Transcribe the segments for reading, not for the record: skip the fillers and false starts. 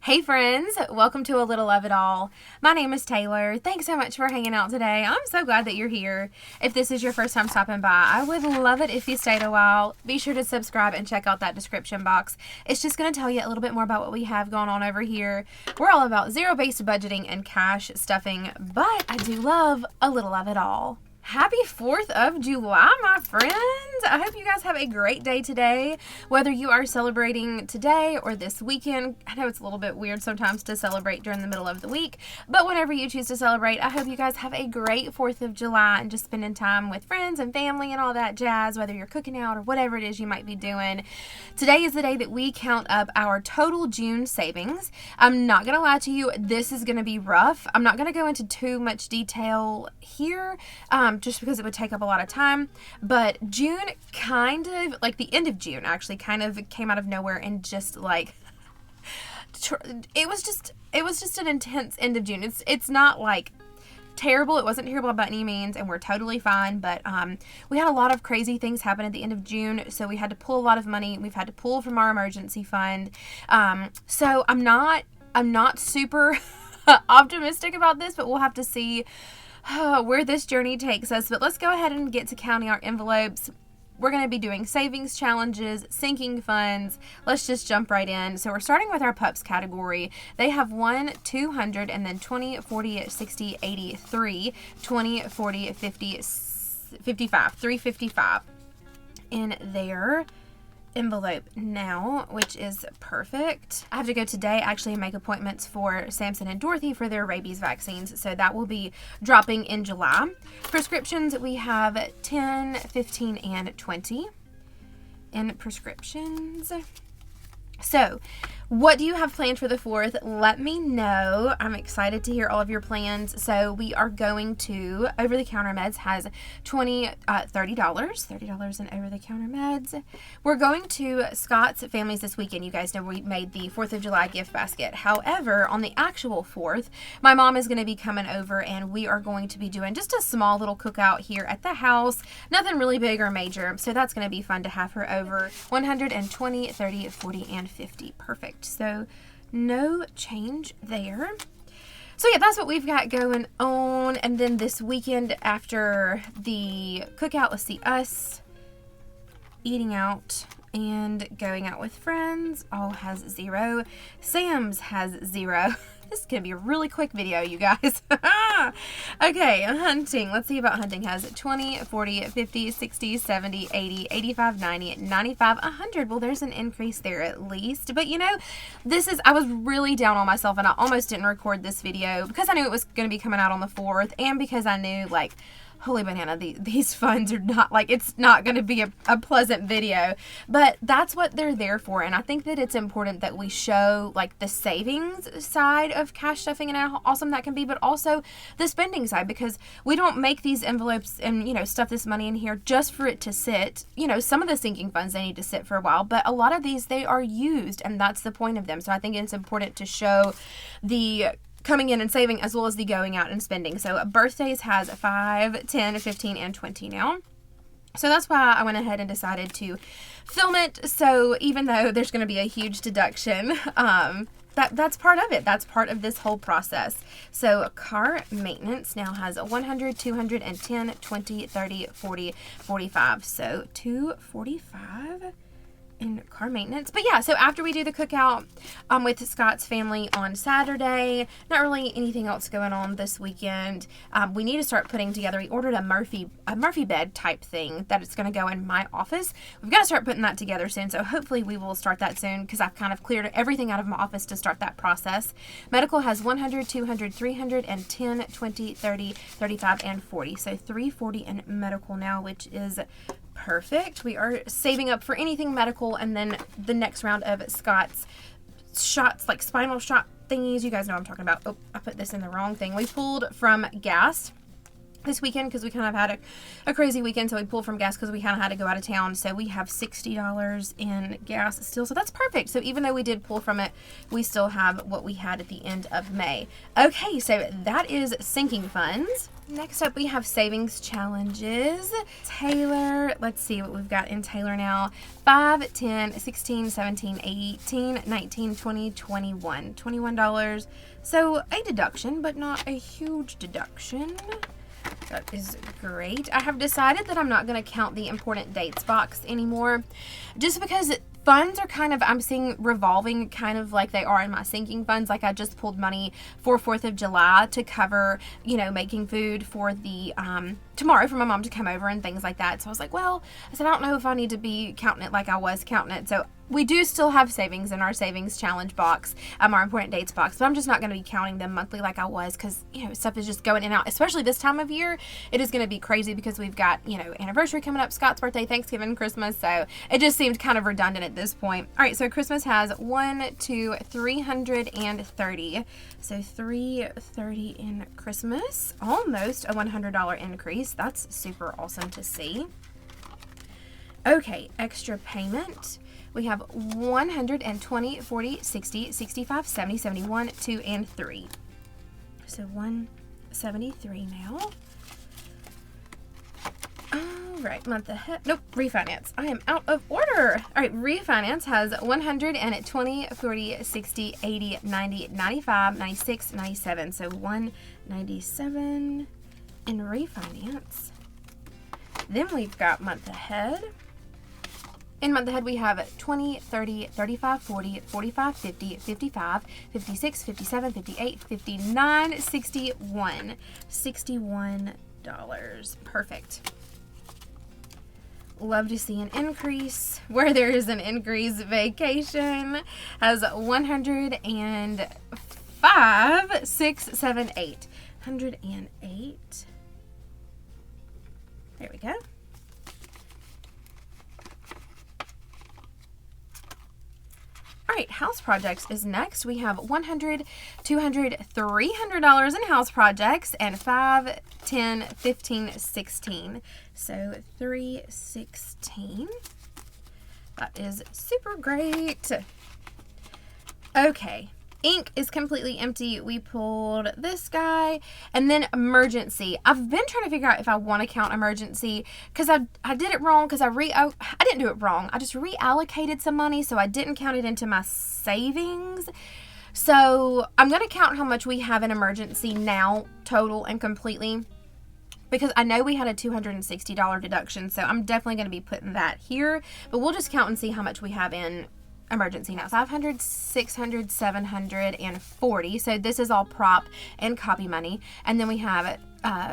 Hey friends, welcome to A Little of It All. My name is Taylor. Thanks so much for hanging out today. I'm so glad that you're here. If this is your first time stopping by, I would love it if you stayed a while. Be sure to subscribe and check out that description box. It's just going to tell you a little bit more about what we have going on over here. We're all about zero-based budgeting and cash stuffing, but I do love a little of it all. Happy 4th of July, my friends. I hope you guys have a great day today. Whether you are celebrating today or this weekend, I know it's a little bit weird sometimes to celebrate during the middle of the week, but whenever you choose to celebrate, I hope you guys have a great 4th of July and just spending time with friends and family and all that jazz, whether you're cooking out or whatever it is you might be doing. Today is the day that we count up our total June savings. I'm not going to lie to you, this is going to be rough. I'm not going to go into too much detail here, just because it would take up a lot of time, but June kind of, like the end of June actually kind of came out of nowhere and just like, it was just an intense end of June. It's not like terrible. It wasn't terrible by any means, and we're totally fine, but we had a lot of crazy things happen at the end of June, so we had to pull a lot of money. We've had to pull from our emergency fund. So I'm not super optimistic about this, but we'll have to see where this journey takes us. But let's go ahead and get to counting our envelopes. We're going to be doing savings challenges, sinking funds. Let's just jump right in. So we're starting with our pups category. They have 1, 200, and then 20, 40, 60, 80, 3, 20, 40, 50, 55, 355 in their envelope now, which is perfect. I have to go today actually and make appointments for Samson and Dorothy for their rabies vaccines, so that will be dropping in July. Prescriptions, we have 10, 15, and 20 in prescriptions. So, what do you have planned for the 4th? Let me know. I'm excited to hear all of your plans. So, we are going to, over-the-counter meds has $30 in over-the-counter meds. We're going to Scott's Families this weekend. You guys know we made the 4th of July gift basket. However, on the actual 4th, my mom is going to be coming over and we are going to be doing just a small little cookout here at the house. Nothing really big or major. So, that's going to be fun to have her over. 120, 30, 40, and 50. Perfect. So no change there. So yeah, that's what we've got going on. And then this weekend after the cookout, let's see, us eating out and going out with friends all has 0. Sam's has 0. This is going to be a really quick video, you guys. Okay, hunting. Let's see about hunting. Has 20, 40, 50, 60, 70, 80, 85, 90, 95, 100. Well, there's an increase there at least. But, you know, I was really down on myself, and I almost didn't record this video because I knew it was going to be coming out on the 4th, and because I knew, like, holy banana, these funds are not, like, it's not going to be a pleasant video, but that's what they're there for. And I think that it's important that we show, like, the savings side of cash stuffing and how awesome that can be, but also the spending side, because we don't make these envelopes and, you know, stuff this money in here just for it to sit. You know, some of the sinking funds, they need to sit for a while, but a lot of these, they are used, and that's the point of them. So I think it's important to show the coming in and saving as well as the going out and spending. So birthdays has 5, 10, 15, and 20 now. So that's why I went ahead and decided to film it. So even though there's going to be a huge deduction, that's part of it. That's part of this whole process. So car maintenance now has 100, 200, and 10, 20, 30, 40, 45. So 245 in car maintenance. But yeah, so after we do the cookout with Scott's family on Saturday, not really anything else going on this weekend. We need to start putting together, we ordered a Murphy bed type thing that it's going to go in my office. We've got to start putting that together soon, so hopefully we will start that soon because I've kind of cleared everything out of my office to start that process. Medical has 100, 200, 300, and 10, 20, 30, 35, and 40. So 340 in medical now, which is perfect. We are saving up for anything medical, and then the next round of Scott's shots, like spinal shot thingies. You guys know what I'm talking about. Oh, I put this in the wrong thing. We pulled from gas this weekend because we kind of had a crazy weekend, so we pulled from gas because we kind of had to go out of town. So we have $60 in gas still, so that's perfect. So even though we did pull from it, we still have what we had at the end of May. Okay, so that is sinking funds. Next up, we have savings challenges. Taylor, let's see what we've got in Taylor now. 5, 10, 16, 17, 18, 19, 20, 21. $21. So a deduction, but not a huge deduction. That is great. I have decided that I'm not going to count the important dates box anymore, just because funds are kind of, I'm seeing revolving kind of like they are in my sinking funds. Like I just pulled money for 4th of July to cover, you know, making food for the, tomorrow for my mom to come over and things like that. So I was like, well, I said, I don't know if I need to be counting it like I was counting it. So we do still have savings in our savings challenge box, our important dates box, but I'm just not going to be counting them monthly like I was, because, you know, stuff is just going in and out, especially this time of year. It is going to be crazy because we've got, you know, anniversary coming up, Scott's birthday, Thanksgiving, Christmas. So it just seemed kind of redundant at this point. All right. So Christmas has 330. So 330 in Christmas, almost a $100 increase. That's super awesome to see. Okay. Extra payment. We have 120, 40, 60, 65, 70, 71, 2, and 3. So 173 now. All right, month ahead. Nope, refinance. I am out of order. All right, refinance has 120, 40, 60, 80, 90, 95, 96, 97. So 197 in refinance. Then we've got month ahead. In month ahead, we have 20, 30, 35, 40, 45, 50, 55, 56, 57, 58, 59, 61. $61. Perfect. Love to see an increase. Where there is an increase, vacation has 105, 6, 7, 8. 108. There we go. All right, house projects is next. We have $100, $200, $300 in house projects, and 5, 10, 15, 16. So 316. That is super great. Okay. Ink is completely empty. We pulled this guy, and then emergency. I've been trying to figure out if I want to count emergency, because I did it wrong, because I didn't do it wrong. I just reallocated some money, so I didn't count it into my savings. So I'm going to count how much we have in emergency now, total and completely, because I know we had a $260 deduction, so I'm definitely going to be putting that here, but we'll just count and see how much we have in emergency now. 500, 600, 740. So this is all prop and copy money. And then we have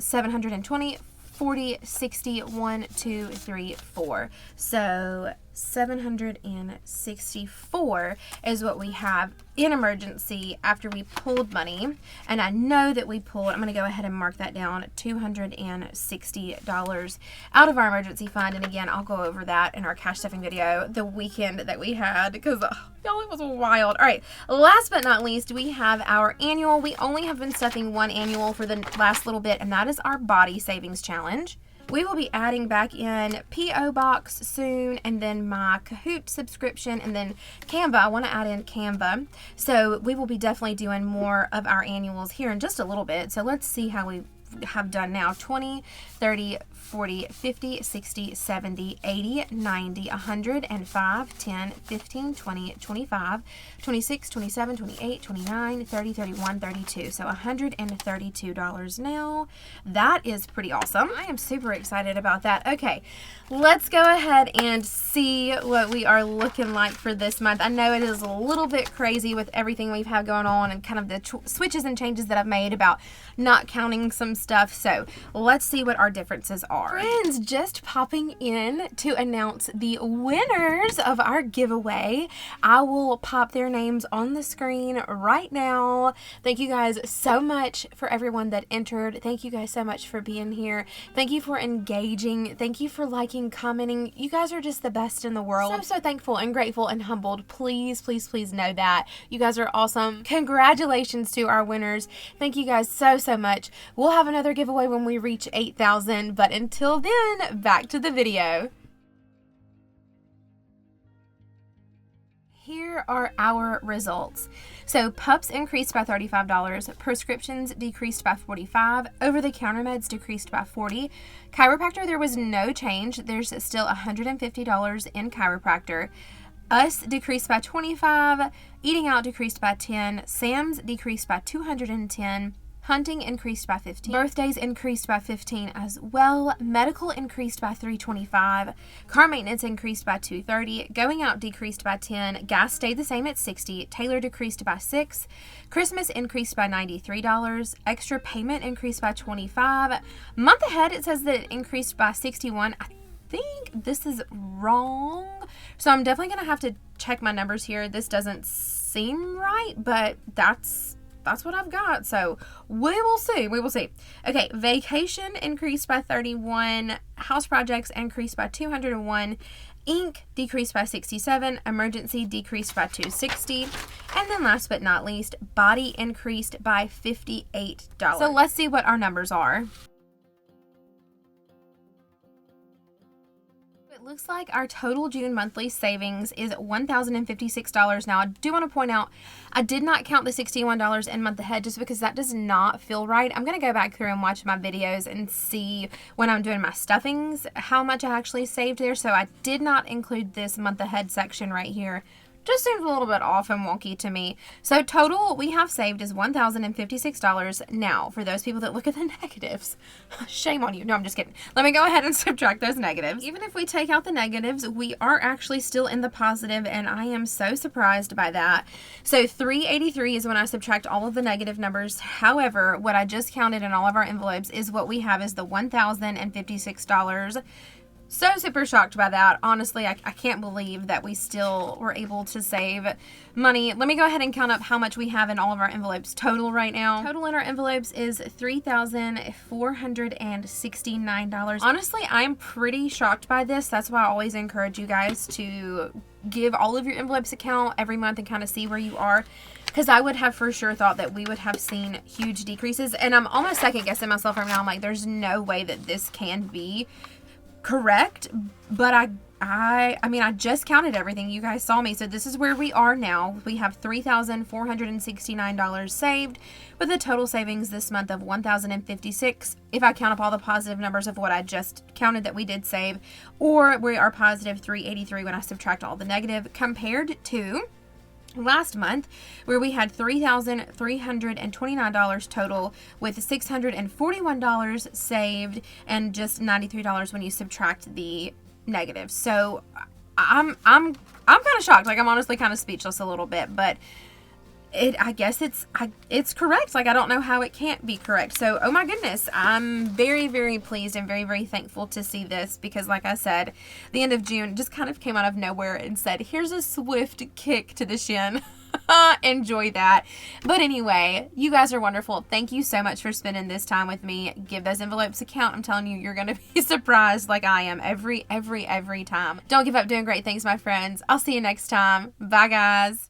720, 40, 60, 1, 2, 3, 4. So 764 is what we have in emergency after we pulled money. And I know that we pulled, I'm going to go ahead and mark that down, $260 out of our emergency fund. And again, I'll go over that in our cash stuffing video the weekend that we had, because y'all, it was wild. All right, last but not least, we have our annual. We only have been stuffing one annual for the last little bit, and that is our body savings challenge. We will be adding back in P.O. Box soon, and then my Kahoot subscription, and then Canva. I want to add in Canva. So we will be definitely doing more of our annuals here in just a little bit. So let's see how we have done now. 20, 30, 40, 50, 60, 70, 80, 90, 105, 10, 15, 20, 25, 26, 27, 28, 29, 30, 31, 32. So $132 now. That is pretty awesome. I am super excited about that. Okay, let's go ahead and see what we are looking like for this month. I know it is a little bit crazy with everything we've had going on and kind of the switches and changes that I've made about not counting some stuff. So let's see what our differences are. Friends, just popping in to announce the winners of our giveaway. I will pop their names on the screen right now. Thank you guys so much for everyone that entered. Thank you guys so much for being here. Thank you for engaging. Thank you for liking, commenting. You guys are just the best in the world. So thankful and grateful and humbled. Please, please, please know that. You guys are awesome. Congratulations to our winners. Thank you guys so, so much. We'll have another giveaway when we reach 8,000, but until then, back to the video. Here are our results. So pups increased by $35, prescriptions decreased by $45, over-the-counter meds decreased by $40. Chiropractor, there was no change. There's still $150 in chiropractor. Us decreased by $25, eating out decreased by $10, Sam's decreased by $210, hunting increased by $15, birthdays increased by $15 as well, medical increased by $325, car maintenance increased by $230, going out decreased by $10, gas stayed the same at $60, Taylor decreased by $6, Christmas increased by $93, extra payment increased by $25, month ahead it says that it increased by $61. I think this is wrong, so I'm definitely gonna have to check my numbers here. This doesn't seem right, but that's what I've got, so we will see. Okay, vacation increased by 31, house projects increased by 201, ink decreased by 67, emergency decreased by 260, and then last but not least, body increased by $58. So let's see what our numbers are. It looks like our total June monthly savings is $1,056. Now, I do want to point out, I did not count the $61 in month ahead just because that does not feel right. I'm going to go back through and watch my videos and see when I'm doing my stuffings how much I actually saved there. So I did not include this month ahead section right here. Just seems a little bit off and wonky to me. So total we have saved is $1,056. Now, for those people that look at the negatives, shame on you. No, I'm just kidding. Let me go ahead and subtract those negatives. Even if we take out the negatives, we are actually still in the positive, and I am so surprised by that. So $383 is when I subtract all of the negative numbers. However, what I just counted in all of our envelopes is what we have is the $1,056. So super shocked by that. Honestly, I can't believe that we still were able to save money. Let me go ahead and count up how much we have in all of our envelopes total right now. Total in our envelopes is $3,469. Honestly, I'm pretty shocked by this. That's why I always encourage you guys to give all of your envelopes a count every month and kind of see where you are. Because I would have for sure thought that we would have seen huge decreases. And I'm almost second guessing myself right now. I'm like, there's no way that this can be correct, but I mean, I just counted everything. You guys saw me. So this is where we are now. We have $3,469 saved with a total savings this month of $1,056. If I count up all the positive numbers of what I just counted that we did save, or we are positive $383 when I subtract all the negative, compared to last month where we had $3,329 total with $641 saved and just $93 when you subtract the negative. So I'm kind of shocked. Like, I'm honestly kind of speechless a little bit, but I guess it's correct. Like, I don't know how it can't be correct. So, oh my goodness, I'm very, very pleased and very, very thankful to see this because, like I said, the end of June just kind of came out of nowhere and said, here's a swift kick to the shin. Enjoy that. But anyway, you guys are wonderful. Thank you so much for spending this time with me. Give those envelopes a count. I'm telling you, you're going to be surprised like I am every time. Don't give up doing great things, my friends. I'll see you next time. Bye, guys.